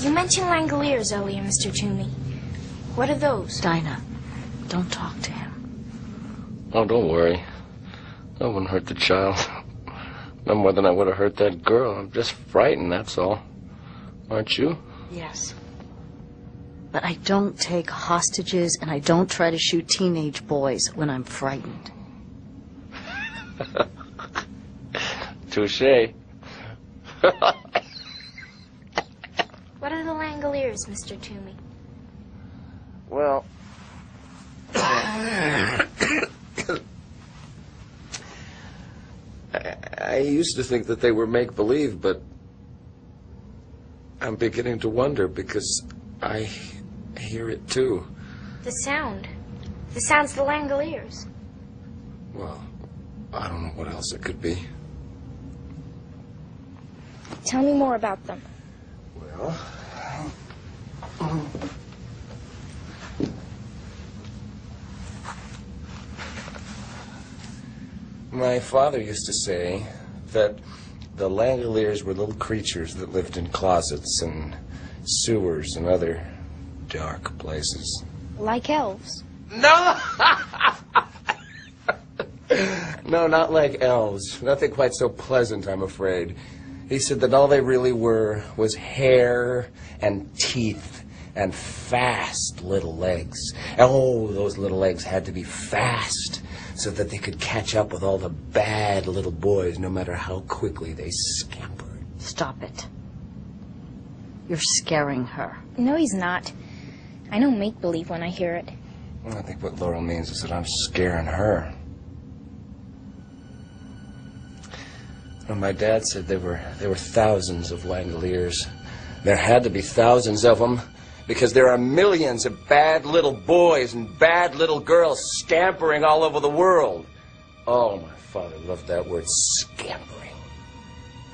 You mentioned Langoliers earlier, Mr. Toomey. What are those? Dinah, don't talk to him. Oh, don't worry. I wouldn't hurt the child. No more than I would have hurt that girl. I'm just frightened, that's all. Aren't you? Yes. But I don't take hostages and I don't try to shoot teenage boys when I'm frightened. Touché. What are the Langoliers, Mr. Toomey? Well... I used to think that they were make-believe, but I'm beginning to wonder because I hear it too. The sound. The sound's the Langoliers. Well, I don't know what else it could be. Tell me more about them. Well... My father used to say that the Langoliers were little creatures that lived in closets and sewers and other dark places. Like elves. No! No, not like elves. Nothing quite so pleasant, I'm afraid. He said that all they really were was hair and teeth and fast little legs. Oh, those little legs had to be fast so that they could catch up with all the bad little boys no matter how quickly they scampered. Stop it. You're scaring her. No, he's not. I know make-believe when I hear it. Well, I think what Laurel means is that I'm scaring her. Well, my dad said there were thousands of Langoliers. There had to be thousands of them because there are millions of bad little boys and bad little girls scampering all over the world. Oh, my father loved that word, scampering.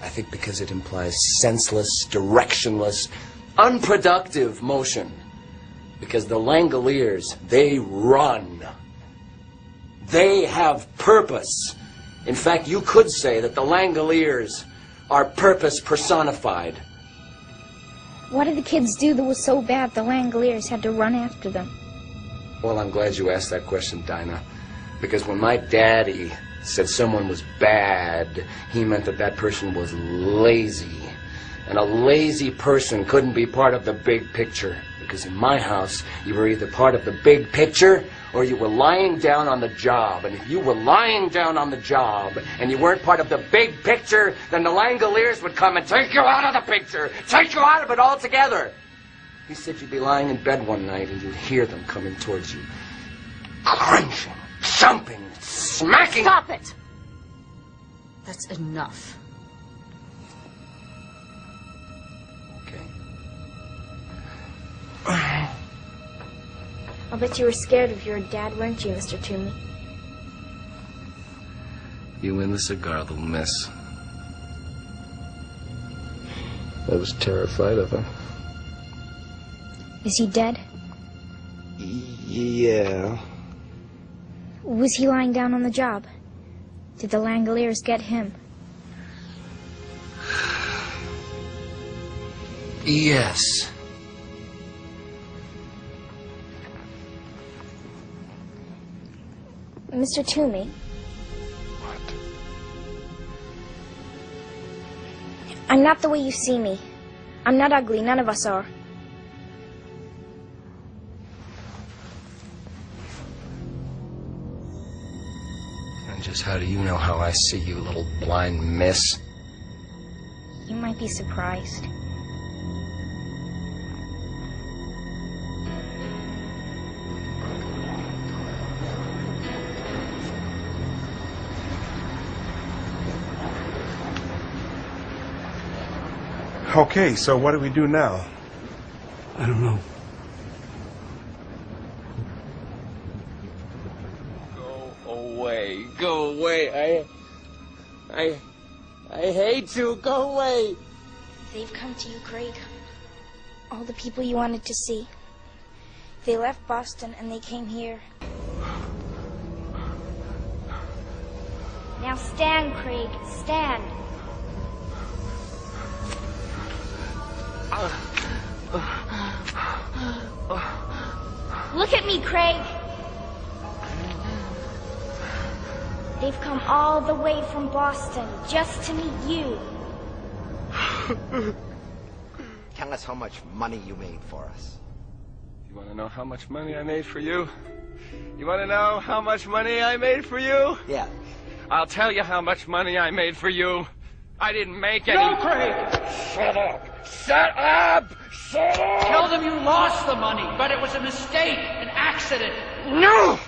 I think because it implies senseless, directionless, unproductive motion. Because the Langoliers, they run. They have purpose. In fact, you could say that the Langoliers are purpose personified. What did the kids do that was so bad the Langoliers had to run after them? Well, I'm glad you asked that question, Dinah. Because when my daddy said someone was bad, he meant that that person was lazy. And a lazy person couldn't be part of the big picture. Because in my house, you were either part of the big picture or you were lying down on the job. And if you were lying down on the job and you weren't part of the big picture, then the Langoliers would come and take you out of the picture, take you out of it altogether. He said you'd be lying in bed one night and you'd hear them coming towards you, crunching, jumping, smacking. Stop it! That's enough. I'll bet you were scared of your dad, weren't you, Mr. Toomey? You win the cigar, little miss. I was terrified of him. Is he dead? Yeah. Was he lying down on the job? Did the Langoliers get him? Yes. Mr. Toomey? What? I'm not the way you see me. I'm not ugly. None of us are. And just how do you know how I see you, little blind miss? You might be surprised. Okay, so what do we do now? I don't know. Go away. Go away. I hate you. Go away. They've come to you, Craig. All the people you wanted to see. They left Boston and they came here. Now stand, Craig. Stand. Look at me, Craig. They've come all the way from Boston just to meet you. Tell us how much money you made for us. You want to know how much money I made for you? You want to know how much money I made for you? Yeah. I'll tell you how much money I made for you. I didn't make any... No, Craig! Shut up! Shut up! Shut up! Tell them you lost the money, but it was a mistake, an accident. No!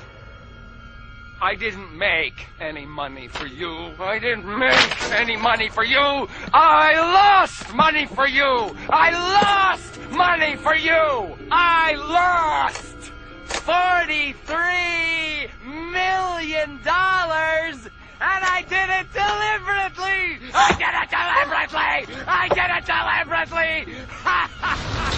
I didn't make any money for you. I didn't make any money for you. I lost money for you. I lost money for you. I lost $43 million. And I did it deliberately! I did it deliberately! I did it deliberately! Ha ha ha!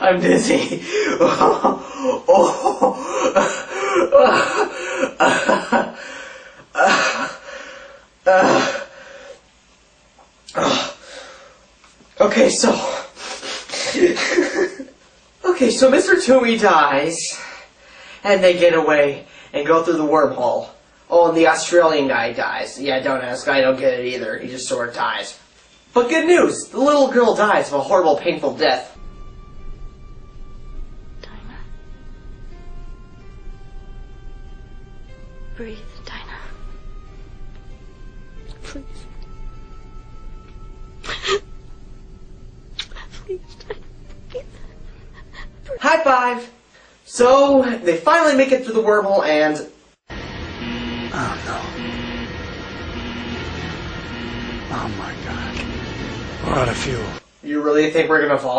I'm dizzy. Okay, so Mr. Toomey dies, and they get away and go through the wormhole. Oh, and the Australian guy dies. Yeah, don't ask, I don't get it either. He just sort of dies. But good news, the little girl dies of a horrible, painful death. Dinah. Breathe, Dinah. Please. Please, Dinah. Breathe. High five! So, they finally make it through the wormhole and... Oh, no. Oh, my God. We're out of fuel. You really think we're gonna fall?